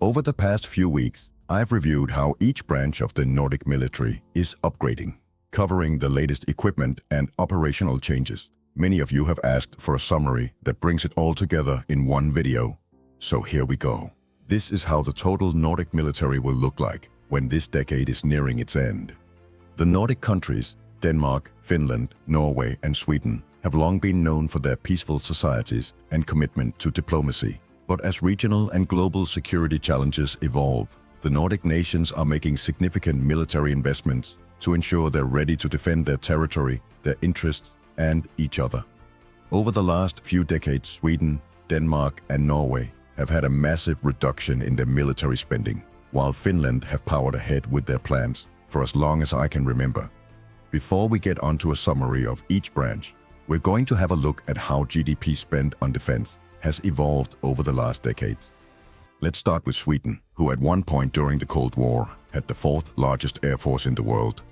Over the past few weeks, I've reviewed how each branch of the Nordic military is upgrading, covering the latest equipment and operational changes. Many of you have asked for a summary that brings it all together in one video. So here we go. This is how the total Nordic military will look like when this decade is nearing its end. The Nordic countries, Denmark, Finland, Norway, and Sweden, have long been known for their peaceful societies and commitment to diplomacy. But as regional and global security challenges evolve, the Nordic nations are making significant military investments to ensure they're ready to defend their territory, their interests, and each other. Over the last few decades, Sweden, Denmark, and Norway have had a massive reduction in their military spending, while Finland have powered ahead with their plans for as long as I can remember. Before we get onto a summary of each branch, we're going to have a look at how GDP spent on defense has evolved over the last decades. Let's start with Sweden, who at one point during the Cold War had the fourth largest air force in the world,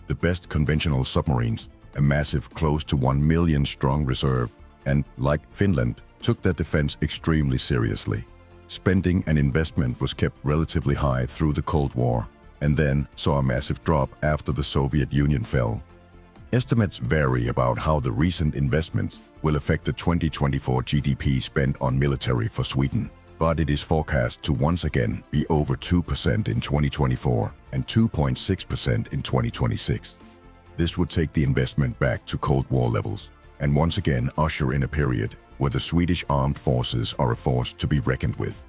the best conventional submarines, a massive close to 1 million strong reserve, and, like Finland, took their defense extremely seriously. Spending and investment was kept relatively high through the Cold War, and then saw a massive drop after the Soviet Union fell. Estimates vary about how the recent investments will affect the 2024 GDP spent on military for Sweden, but it is forecast to once again be over 2% in 2024 and 2.6% in 2026. This would take the investment back to Cold War levels and once again usher in a period where the Swedish armed forces are a force to be reckoned with.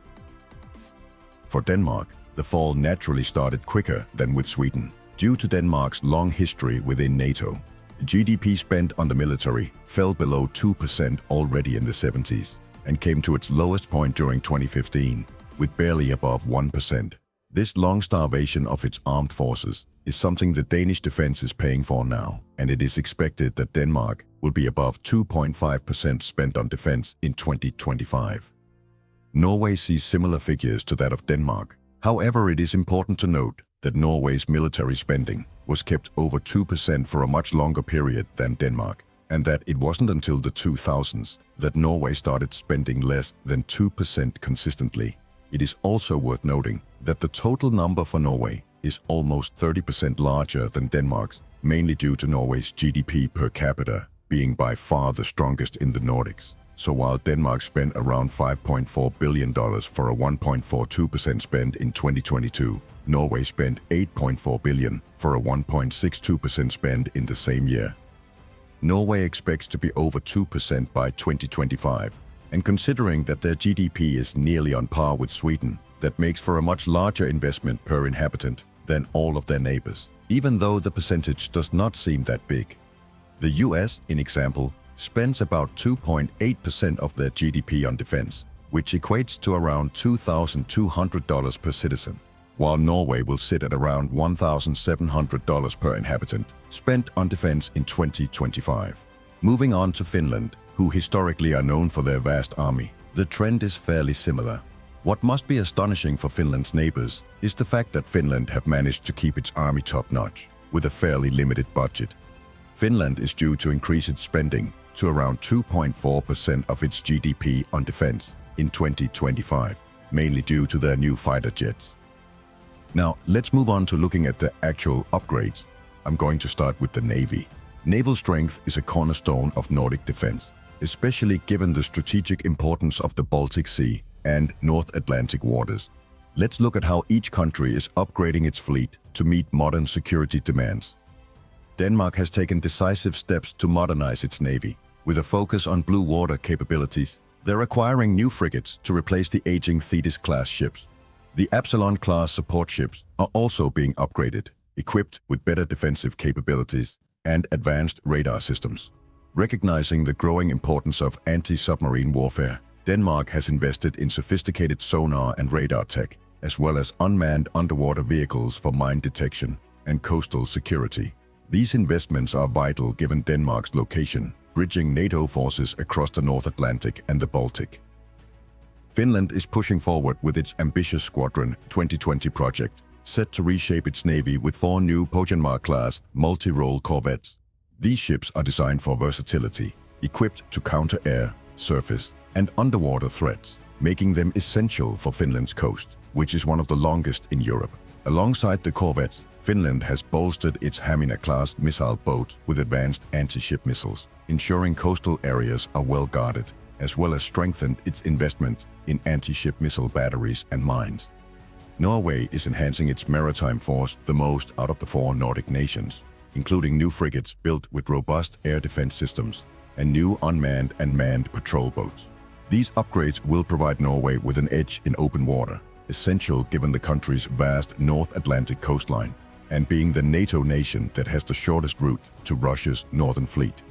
For Denmark, the fall naturally started quicker than with Sweden. Due to Denmark's long history within NATO, GDP spent on the military fell below 2% already in the 70s and came to its lowest point during 2015, with barely above 1%. This long starvation of its armed forces is something the Danish defense is paying for now, and it is expected that Denmark will be above 2.5% spent on defense in 2025. Norway sees similar figures to that of Denmark. However, it is important to note that Norway's military spending was kept over 2% for a much longer period than Denmark, and that it wasn't until the 2000s that Norway started spending less than 2% consistently. It is also worth noting that the total number for Norway is almost 30% larger than Denmark's, mainly due to Norway's GDP per capita being by far the strongest in the Nordics. So while Denmark spent around $5.4 billion for a 1.42% spend in 2022, Norway spent $8.4 billion for a 1.62% spend in the same year. Norway expects to be over 2% by 2025, and considering that their GDP is nearly on par with Sweden, that makes for a much larger investment per inhabitant than all of their neighbors, even though the percentage does not seem that big. The US, in example, spends about 2.8% of their GDP on defense, which equates to around $2,200 per citizen, while Norway will sit at around $1,700 per inhabitant spent on defense in 2025. Moving on to Finland, who historically are known for their vast army, the trend is fairly similar. What must be astonishing for Finland's neighbors is the fact that Finland have managed to keep its army top-notch with a fairly limited budget. Finland is due to increase its spending to around 2.4% of its GDP on defense in 2025, mainly due to their new fighter jets. Now, let's move on to looking at the actual upgrades. I'm going to start with the Navy. Naval strength is a cornerstone of Nordic defense, especially given the strategic importance of the Baltic Sea and North Atlantic waters. Let's look at how each country is upgrading its fleet to meet modern security demands. Denmark has taken decisive steps to modernize its navy. With a focus on blue water capabilities, they're acquiring new frigates to replace the aging Thetis-class ships. The Absalon-class support ships are also being upgraded, equipped with better defensive capabilities and advanced radar systems. Recognizing the growing importance of anti-submarine warfare, Denmark has invested in sophisticated sonar and radar tech, as well as unmanned underwater vehicles for mine detection and coastal security. These investments are vital given Denmark's location, bridging NATO forces across the North Atlantic and the Baltic. Finland is pushing forward with its ambitious Squadron 2020 project, set to reshape its navy with 4 new Pohjanmaa-class multi-role corvettes. These ships are designed for versatility, equipped to counter air, surface, and underwater threats, making them essential for Finland's coast. which is one of the longest in Europe. Alongside the corvettes, Finland has bolstered its Hamina-class missile boat with advanced anti-ship missiles, ensuring coastal areas are well guarded, as well as strengthened its investment in anti-ship missile batteries and mines. Norway is enhancing its maritime force the most out of the 4 Nordic nations, including new frigates built with robust air defense systems and new unmanned and manned patrol boats. These upgrades will provide Norway with an edge in open water, essential given the country's vast North Atlantic coastline and being the NATO nation that has the shortest route to Russia's northern fleet.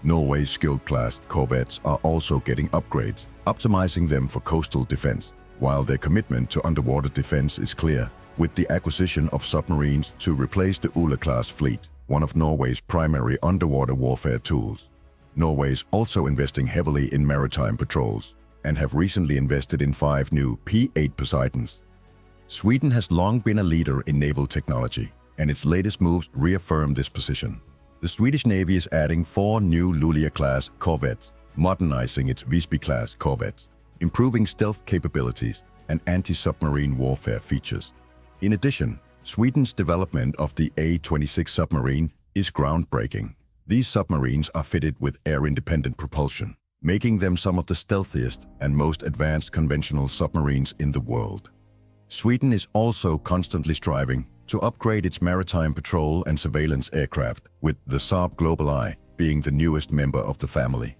Norway's skilled-class corvettes are also getting upgrades, optimizing them for coastal defense, while their commitment to underwater defense is clear, with the acquisition of submarines to replace the Ula-class fleet, one of Norway's primary underwater warfare tools. Norway is also investing heavily in maritime patrols and have recently invested in 5 new P-8 Poseidons. Sweden has long been a leader in naval technology, and its latest moves reaffirm this position. The Swedish Navy is adding 4 new Luleå-class corvettes, modernizing its Visby-class corvettes, improving stealth capabilities and anti-submarine warfare features. In addition, Sweden's development of the A-26 submarine is groundbreaking. These submarines are fitted with air-independent propulsion, making them some of the stealthiest and most advanced conventional submarines in the world. Sweden is also constantly striving to upgrade its maritime patrol and surveillance aircraft, with the Saab GlobalEye being the newest member of the family.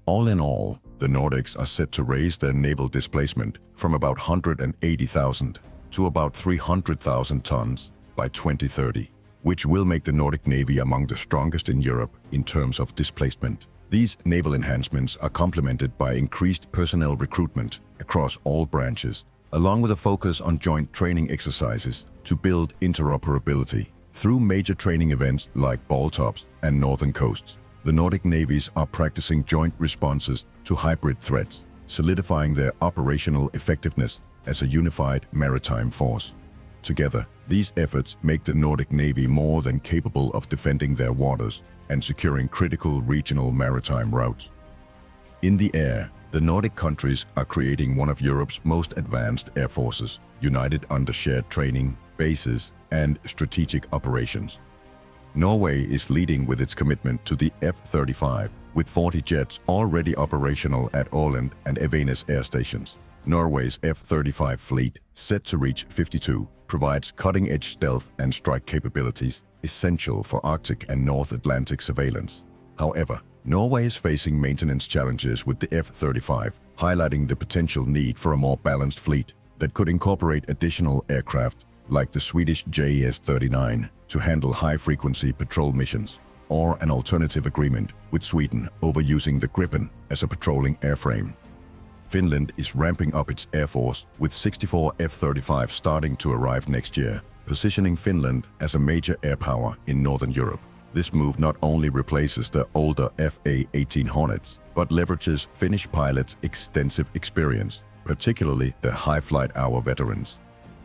All in all, the Nordics are set to raise their naval displacement from about 180,000 to about 300,000 tons by 2030, which will make the Nordic Navy among the strongest in Europe in terms of displacement. These naval enhancements are complemented by increased personnel recruitment across all branches, along with a focus on joint training exercises to build interoperability. Through major training events like Baltops and Northern Coasts, the Nordic navies are practicing joint responses to hybrid threats, solidifying their operational effectiveness as a unified maritime force. Together, these efforts make the Nordic Navy more than capable of defending their waters and securing critical regional maritime routes. In the air, the Nordic countries are creating one of Europe's most advanced air forces, united under shared training, bases, and strategic operations. Norway is leading with its commitment to the F-35, with 40 jets already operational at Åland and Evenes air stations. Norway's F-35 fleet, set to reach 52, provides cutting-edge stealth and strike capabilities essential for Arctic and North Atlantic surveillance. However, Norway is facing maintenance challenges with the F-35, highlighting the potential need for a more balanced fleet that could incorporate additional aircraft like the Swedish JS-39 to handle high-frequency patrol missions, or an alternative agreement with Sweden over using the Gripen as a patrolling airframe. Finland is ramping up its air force, with 64 F-35 starting to arrive next year, positioning Finland as a major air power in Northern Europe. This move not only replaces the older FA-18 Hornets, but leverages Finnish pilots' extensive experience, particularly the high flight hour veterans.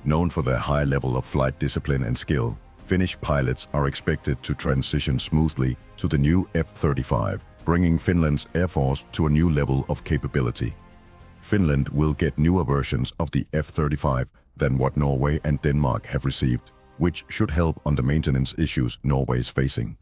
Known for their high level of flight discipline and skill, Finnish pilots are expected to transition smoothly to the new F-35, bringing Finland's air force to a new level of capability. Finland will get newer versions of the F-35 than what Norway and Denmark have received, which should help on the maintenance issues Norway is facing.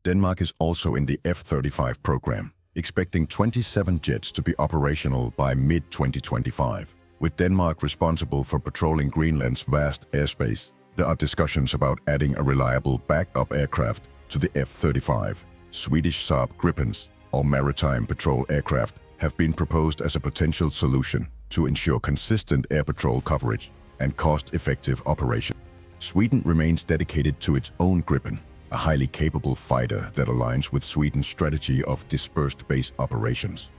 Denmark is also in the F-35 program, expecting 27 jets to be operational by mid-2025. With Denmark responsible for patrolling Greenland's vast airspace, there are discussions about adding a reliable backup aircraft to the F-35. Swedish Saab Gripens, or maritime patrol aircraft, have been proposed as a potential solution to ensure consistent air patrol coverage and cost-effective operation. Sweden remains dedicated to its own Gripen, a highly capable fighter that aligns with Sweden's strategy of dispersed base operations.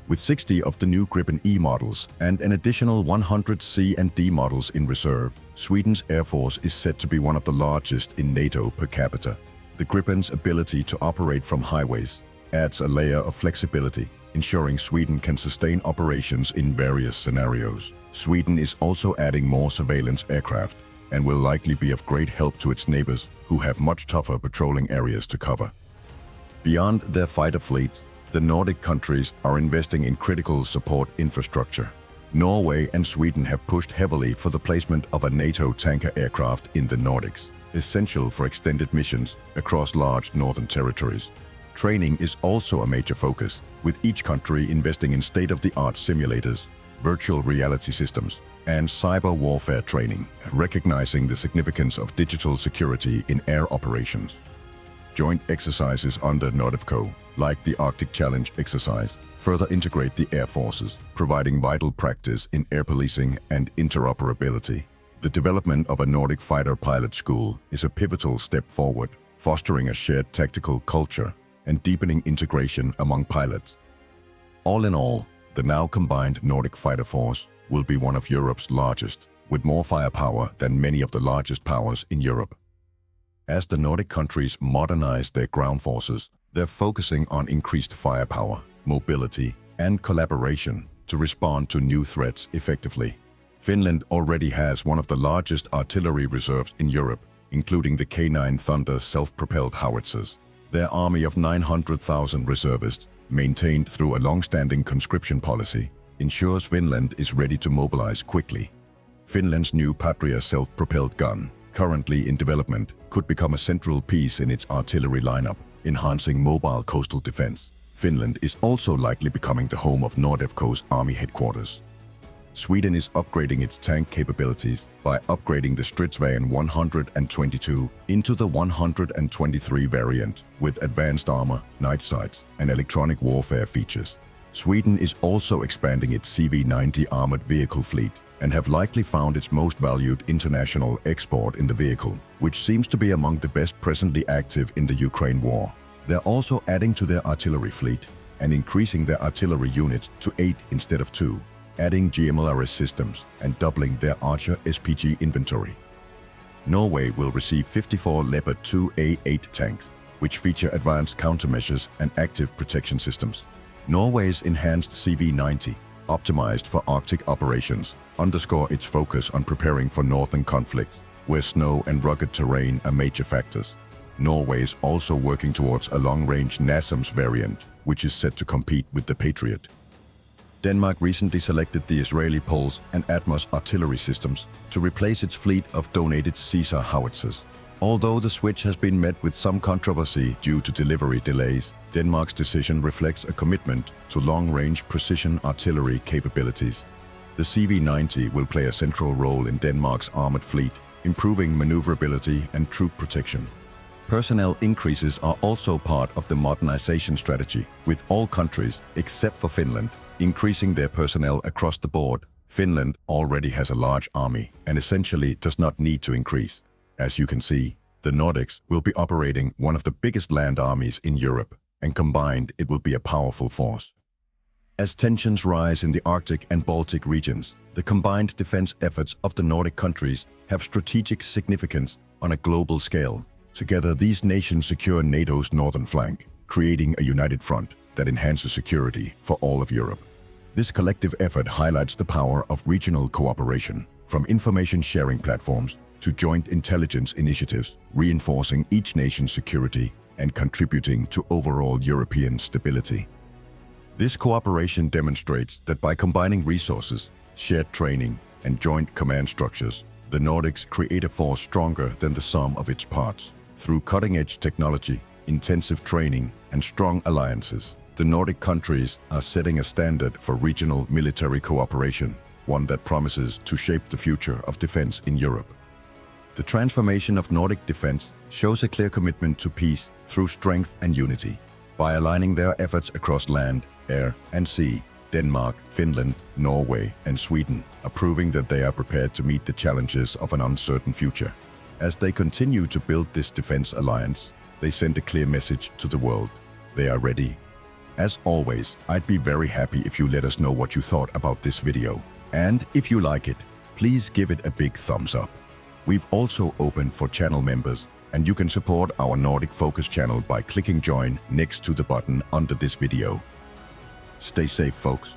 With 60 of the new Gripen E models and an additional 100 C and D models in reserve, Sweden's air force is set to be one of the largest in NATO per capita. The Gripen's ability to operate from highways adds a layer of flexibility, ensuring Sweden can sustain operations in various scenarios. Sweden is also adding more surveillance aircraft and will likely be of great help to its neighbors who have much tougher patrolling areas to cover. Beyond their fighter fleet, the Nordic countries are investing in critical support infrastructure. Norway and Sweden have pushed heavily for the placement of a NATO tanker aircraft in the Nordics, essential for extended missions across large northern territories. Training is also a major focus, with each country investing in state-of-the-art simulators, virtual reality systems, and cyber warfare training, recognizing the significance of digital security in air operations. Joint exercises under NORDEFCO, like the Arctic Challenge exercise, further integrate the air forces, providing vital practice in air policing and interoperability. The development of a Nordic fighter pilot school is a pivotal step forward, fostering a shared tactical culture and deepening integration among pilots. All in all, the now combined Nordic fighter force will be one of Europe's largest, with more firepower than many of the largest powers in Europe. As the Nordic countries modernize their ground forces, they're focusing on increased firepower, mobility, and collaboration to respond to new threats effectively. Finland already has one of the largest artillery reserves in Europe, including the K9 Thunder self-propelled howitzers. Their army of 900,000 reservists, maintained through a long-standing conscription policy, ensures Finland is ready to mobilize quickly. Finland's new Patria self-propelled gun, currently in development, could become a central piece in its artillery lineup, enhancing mobile coastal defense. Finland is also likely becoming the home of NORDEFCO's army headquarters. Sweden is upgrading its tank capabilities by upgrading the Stridsvagn 122 into the 123 variant with advanced armor, night sights, and electronic warfare features. Sweden is also expanding its CV-90 armored vehicle fleet and have likely found its most valued international export in the vehicle, which seems to be among the best presently active in the Ukraine war. They're also adding to their artillery fleet and increasing their artillery units to 8 instead of 2, adding GMLRS systems and doubling their Archer SPG inventory. Norway will receive 54 Leopard 2A8 tanks, which feature advanced countermeasures and active protection systems. Norway's enhanced CV-90, optimized for Arctic operations, underscore its focus on preparing for northern conflicts, where snow and rugged terrain are major factors. Norway is also working towards a long-range NASAMS variant, which is set to compete with the Patriot. Denmark recently selected the Israeli Pulse and Atmos artillery systems to replace its fleet of donated Caesar howitzers. Although the switch has been met with some controversy due to delivery delays, Denmark's decision reflects a commitment to long-range precision artillery capabilities. The CV-90 will play a central role in Denmark's armored fleet, improving maneuverability and troop protection. Personnel increases are also part of the modernization strategy, with all countries, except for Finland, increasing their personnel across the board. Finland already has a large army and essentially does not need to increase. As you can see, the Nordics will be operating one of the biggest land armies in Europe, and combined it will be a powerful force. As tensions rise in the Arctic and Baltic regions, the combined defense efforts of the Nordic countries have strategic significance on a global scale. Together, these nations secure NATO's northern flank, creating a united front that enhances security for all of Europe. This collective effort highlights the power of regional cooperation, from information sharing platforms to joint intelligence initiatives, reinforcing each nation's security and contributing to overall European stability. This cooperation demonstrates that by combining resources, shared training, and joint command structures, the Nordics create a force stronger than the sum of its parts. Through cutting-edge technology, intensive training, and strong alliances, the Nordic countries are setting a standard for regional military cooperation, one that promises to shape the future of defense in Europe. The transformation of Nordic defense shows a clear commitment to peace through strength and unity. By aligning their efforts across land, air, and sea, Denmark, Finland, Norway, and Sweden are proving that they are prepared to meet the challenges of an uncertain future. As they continue to build this defense alliance, they send a clear message to the world. They are ready. As always, I'd be very happy if you let us know what you thought about this video. And if you like it, please give it a big thumbs up. We've also opened for channel members, and you can support our Nordic Focus channel by clicking join next to the button under this video. Stay safe, folks.